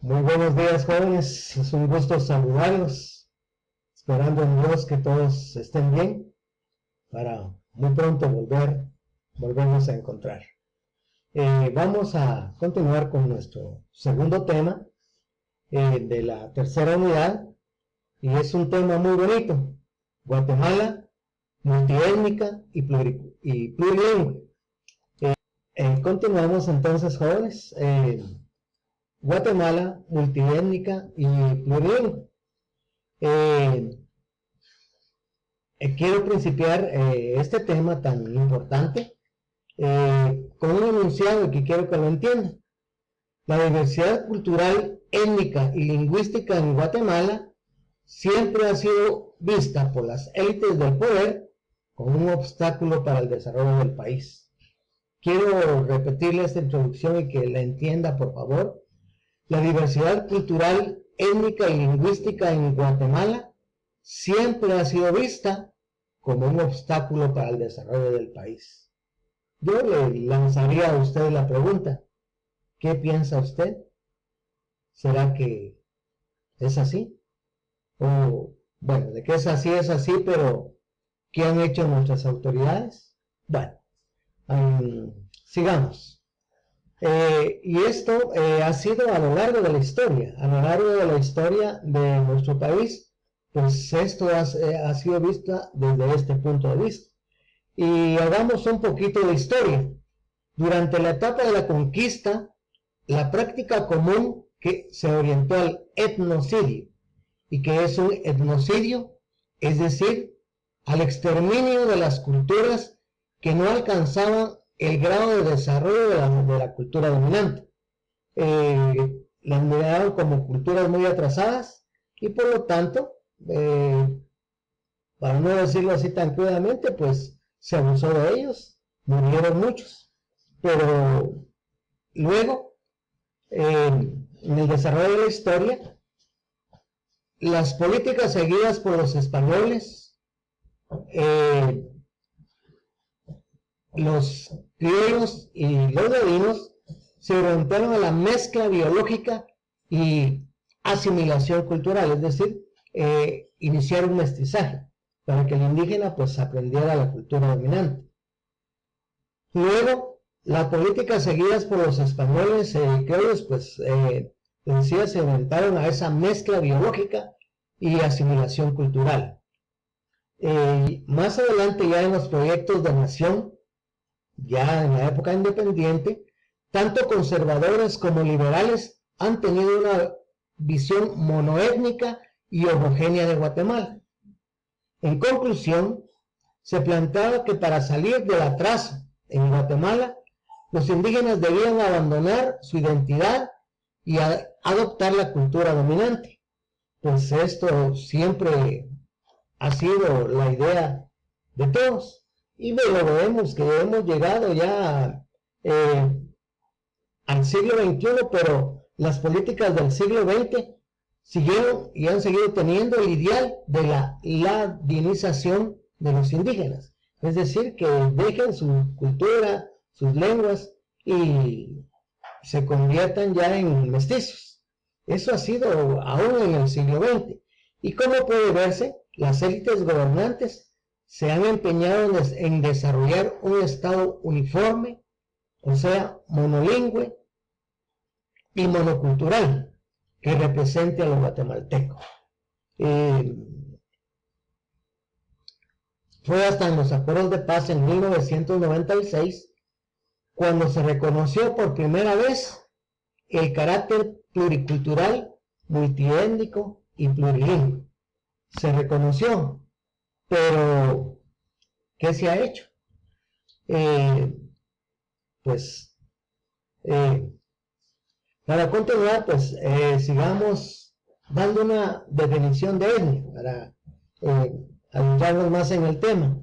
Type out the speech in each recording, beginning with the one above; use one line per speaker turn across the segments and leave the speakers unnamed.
Muy buenos días, jóvenes. Es un gusto saludarlos, esperando en Dios que todos estén bien para muy pronto volvernos a encontrar. Vamos a continuar con nuestro segundo tema de la tercera unidad, y es un tema muy bonito: Guatemala, multiétnica y plurilingüe. Continuamos entonces, jóvenes. Guatemala, multiétnica y plurilingüe. Quiero principiar este tema tan importante con un enunciado que quiero que lo entiendan. La diversidad cultural, étnica y lingüística en Guatemala siempre ha sido vista por las élites del poder como un obstáculo para el desarrollo del país. Quiero repetirle esta introducción y que la entienda, por favor. La diversidad cultural, étnica y lingüística en Guatemala siempre ha sido vista como un obstáculo para el desarrollo del país. Yo le lanzaría a usted la pregunta: ¿qué piensa usted? ¿Será que es así? O, bueno, de que es así, pero ¿qué han hecho nuestras autoridades? Bueno, sigamos. Y esto ha sido a lo largo de la historia, de nuestro país, pues esto ha sido visto desde este punto de vista. Y hagamos un poquito de historia. Durante la etapa de la conquista, la práctica común que se orientó al etnocidio. ¿Y qué es un etnocidio? Es decir, al exterminio de las culturas que no alcanzaban el grado de desarrollo de la cultura dominante. Las miraron como culturas muy atrasadas y por lo tanto, para no decirlo así tan crudamente, pues se abusó de ellos, murieron muchos. Pero luego, en el desarrollo de la historia, las políticas seguidas por los españoles, los criollos y los ladinos se orientaron a la mezcla biológica y asimilación cultural, es decir, iniciar un mestizaje para que el indígena pues aprendiera la cultura dominante. Luego, las políticas seguidas por los españoles criollos pues se orientaron a esa mezcla biológica y asimilación cultural. Más adelante, ya en los proyectos de nación, ya en la época independiente, tanto conservadores como liberales han tenido una visión monoétnica y homogénea de Guatemala. En conclusión, se planteaba que para salir del atraso en Guatemala, los indígenas debían abandonar su identidad y adoptar la cultura dominante. Pues esto siempre ha sido la idea de todos. Y luego vemos que hemos llegado ya al siglo XXI, pero las políticas del siglo XX siguieron y han seguido teniendo el ideal de la ladinización de los indígenas. Es decir, que dejen su cultura, sus lenguas y se conviertan ya en mestizos. Eso ha sido aún en el siglo XX. Y como puede verse, las élites gobernantes se han empeñado en desarrollar un Estado uniforme, o sea, monolingüe y monocultural, que represente a los guatemaltecos. Fue hasta en los acuerdos de paz en 1996 cuando se reconoció por primera vez el carácter pluricultural, multiétnico y plurilingüe. Se reconoció, pero ¿qué se ha hecho? Para continuar, pues sigamos dando una definición de etnia para adentrarnos más en el tema.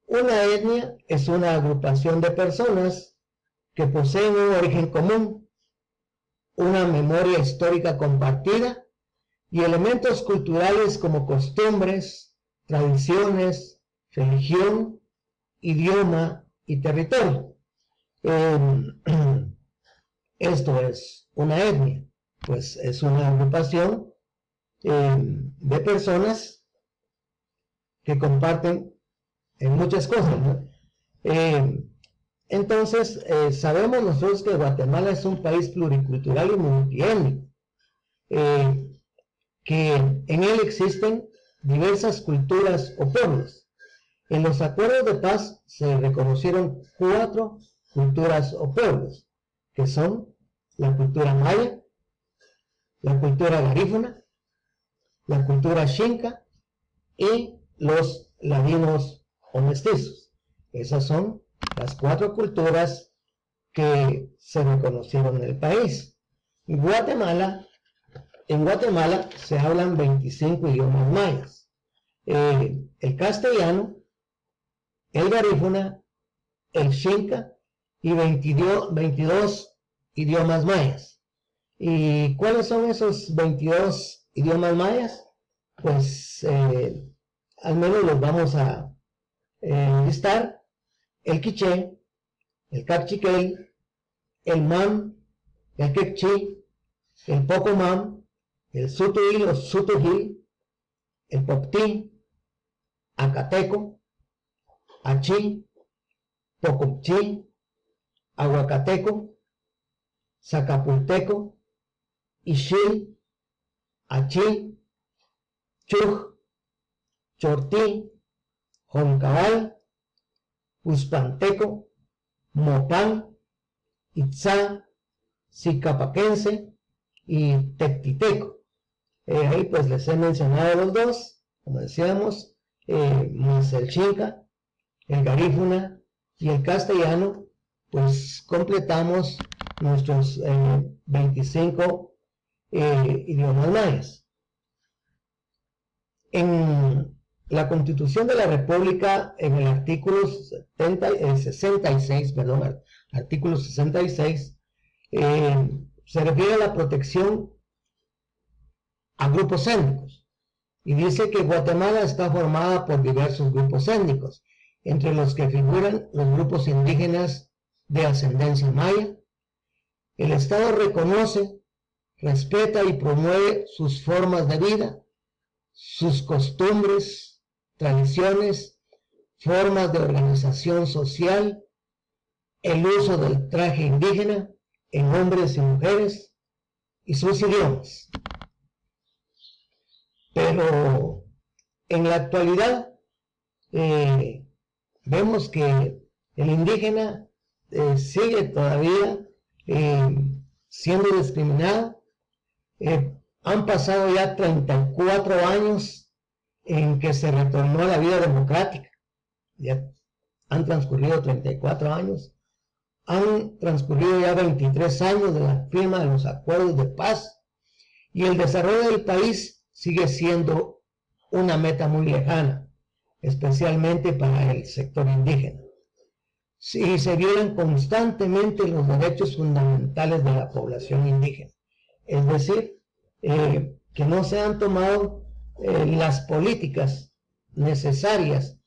Una etnia es una agrupación de personas que poseen un origen común, una memoria histórica compartida y elementos culturales como costumbres, tradiciones, religión, idioma y territorio. Esto es una etnia. pues es una agrupación de personas que comparten muchas cosas, ¿no? Entonces, sabemos nosotros que Guatemala es un país pluricultural y multiétnico, que en él existen diversas culturas o pueblos. En los acuerdos de paz se reconocieron 4 culturas o pueblos, que son la cultura maya, la cultura garífuna, la cultura xinca y los ladinos o mestizos. Esas son las 4 culturas que se reconocieron en el país. En Guatemala se hablan 25 idiomas mayas. El castellano, el garífuna, el xinca y 22 idiomas mayas. ¿Y cuáles son esos 22 idiomas mayas? Pues al menos los vamos a listar: el quiché, el cachiquel, el mam, el quechí, el pocomam, el sutuil o sutujil, el poptí, acateco, achí, pocopchí, aguacateco, zacapulteco, ixil, achí, chuj, chortí, joncabal, uspanteco, mopán, itzá, zicapaquense y tectiteco. Ahí pues les he mencionado los 2, como decíamos, más el xinca, el garífuna y el castellano, pues completamos nuestros 25 idiomas mayas. En la Constitución de la República, en el artículo 66, se refiere a la protección a grupos étnicos y dice que Guatemala está formada por diversos grupos étnicos, entre los que figuran los grupos indígenas de ascendencia maya. El Estado reconoce, respeta y promueve sus formas de vida, sus costumbres, tradiciones, formas de organización social, el uso del traje indígena en hombres y mujeres y sus idiomas. Pero en la actualidad vemos que el indígena sigue todavía siendo discriminado. Han pasado ya 34 años en que se retornó a la vida democrática. Ya han transcurrido 34 años. Han transcurrido ya 23 años de la firma de los acuerdos de paz. Y el desarrollo del país sigue siendo una meta muy lejana, especialmente para el sector indígena. Si se violan constantemente los derechos fundamentales de la población indígena, es decir, que no se han tomado las políticas necesarias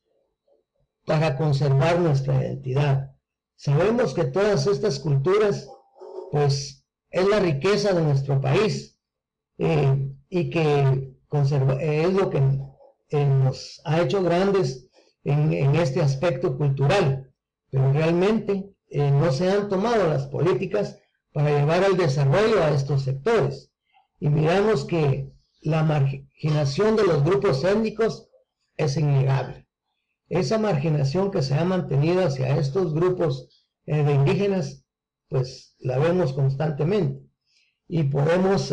para conservar nuestra identidad. Sabemos que todas estas culturas, pues, es la riqueza de nuestro país, y que es lo que nos ha hecho grandes en este aspecto cultural, pero realmente no se han tomado las políticas para llevar al desarrollo a estos sectores. Y miramos que la marginación de los grupos étnicos es innegable. Esa marginación que se ha mantenido hacia estos grupos de indígenas, pues la vemos constantemente. Y podemos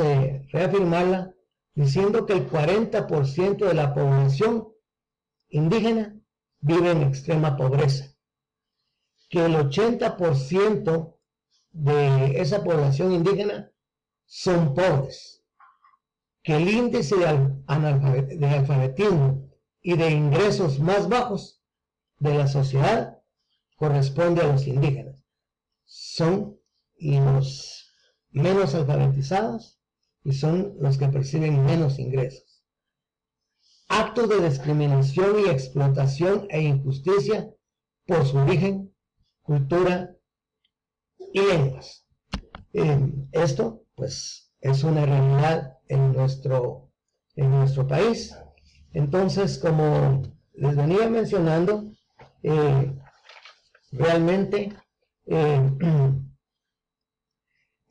reafirmarla diciendo que el 40% de la población indígena vive en extrema pobreza, que el 80% de esa población indígena son pobres, que el índice de alfabetismo y de ingresos más bajos de la sociedad corresponde a los indígenas. Son los menos alfabetizados y son los que perciben menos ingresos. Actos de discriminación y explotación e injusticia por su origen, cultura y lenguas. Esto, pues, es una realidad en nuestro país. Entonces, como les venía mencionando, realmente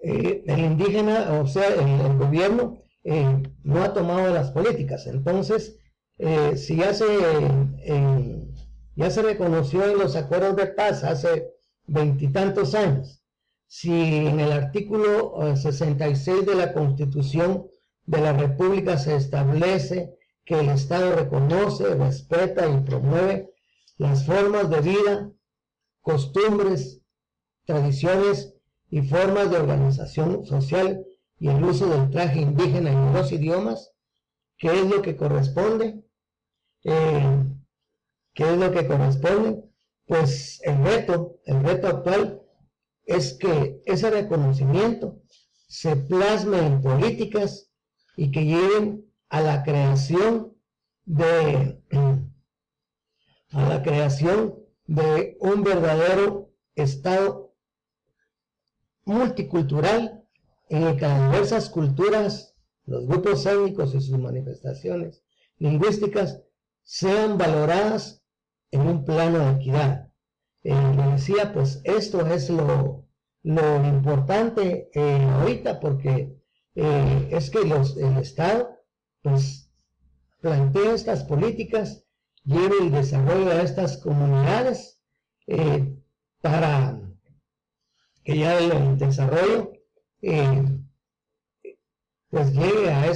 el indígena, o sea, el gobierno no ha tomado las políticas. Entonces, si ya se reconoció en los acuerdos de paz hace veintitantos años, si en el artículo 66 de la Constitución de la República se establece que el Estado reconoce, respeta y promueve las formas de vida, costumbres, tradiciones y formas de organización social y el uso del traje indígena en los idiomas, ¿qué es lo que corresponde? ¿Qué es lo que corresponde? Pues el reto actual es que ese reconocimiento se plasme en políticas y que lleven a la creación de un verdadero Estado multicultural en el que las diversas culturas, los grupos étnicos y sus manifestaciones lingüísticas sean valoradas en un plano de equidad. Me decía, pues esto es lo importante ahorita, porque es que el Estado pues plantea estas políticas, lleve el desarrollo a estas comunidades para que ya el desarrollo pues llegue a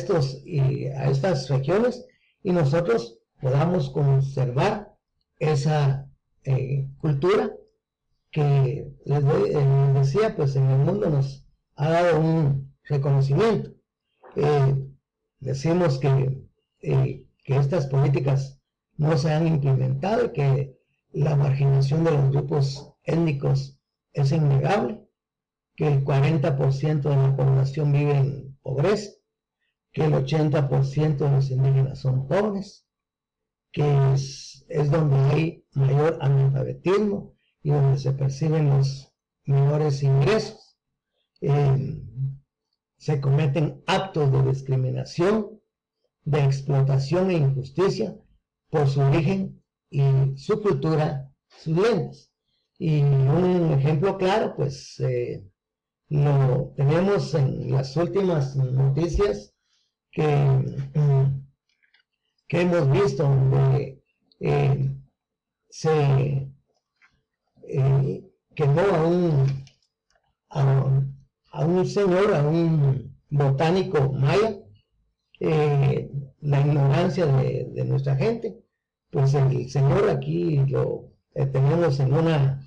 estas regiones y nosotros podamos conservar esa cultura que les decía, pues en el mundo nos ha dado un reconocimiento. Decimos que estas políticas no se han implementado y que la marginación de los grupos étnicos es innegable, que el 40% de la población vive en pobreza, que el 80% de los indígenas son pobres, que es donde hay mayor analfabetismo y donde se perciben los menores ingresos. Se cometen actos de discriminación, de explotación e injusticia por su origen y su cultura, sus lenguas. Y un ejemplo claro, pues lo tenemos en las últimas noticias que hemos visto, donde se quemó a un señor, a un botánico maya, la ignorancia de nuestra gente. Pues el señor aquí lo tenemos en una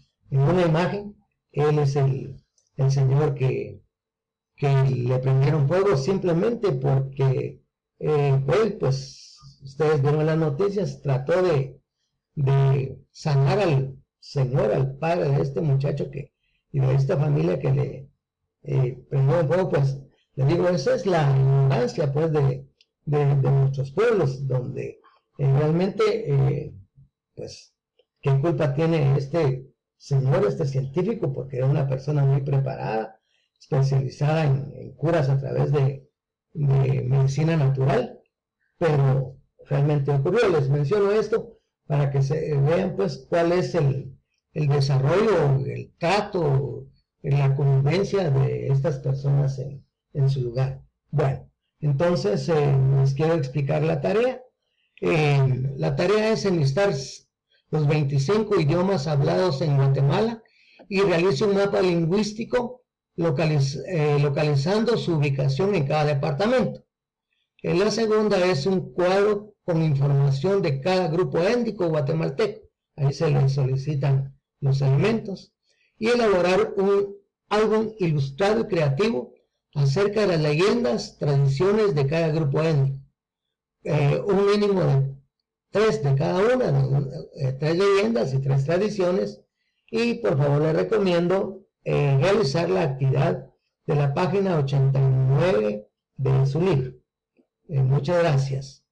imagen. Él es el señor que le prendieron fuego simplemente porque él, pues ustedes vieron las noticias, trató de sanar al señor, al padre de este muchacho y de esta familia que le prendieron fuego. Pues le digo, esa es la ignorancia pues de nuestros pueblos, donde realmente pues qué culpa tiene este señor, este científico, porque era una persona muy preparada, especializada en curas a través de medicina natural, pero realmente ocurrió. Les menciono esto para que se vean pues cuál es el desarrollo, el trato, la convivencia de estas personas en su lugar. Bueno, entonces les quiero explicar la tarea. La tarea es enlistar los 25 idiomas hablados en Guatemala y realice un mapa lingüístico localizando su ubicación en cada departamento. La segunda es un cuadro con información de cada grupo étnico guatemalteco. Ahí se les solicitan los elementos. Y elaborar un álbum ilustrado y creativo acerca de las leyendas, tradiciones de cada grupo étnico. Un mínimo de 3 de cada una, 3 leyendas y 3 tradiciones. Y por favor les recomiendo realizar la actividad de la página 89 de su libro. Muchas gracias.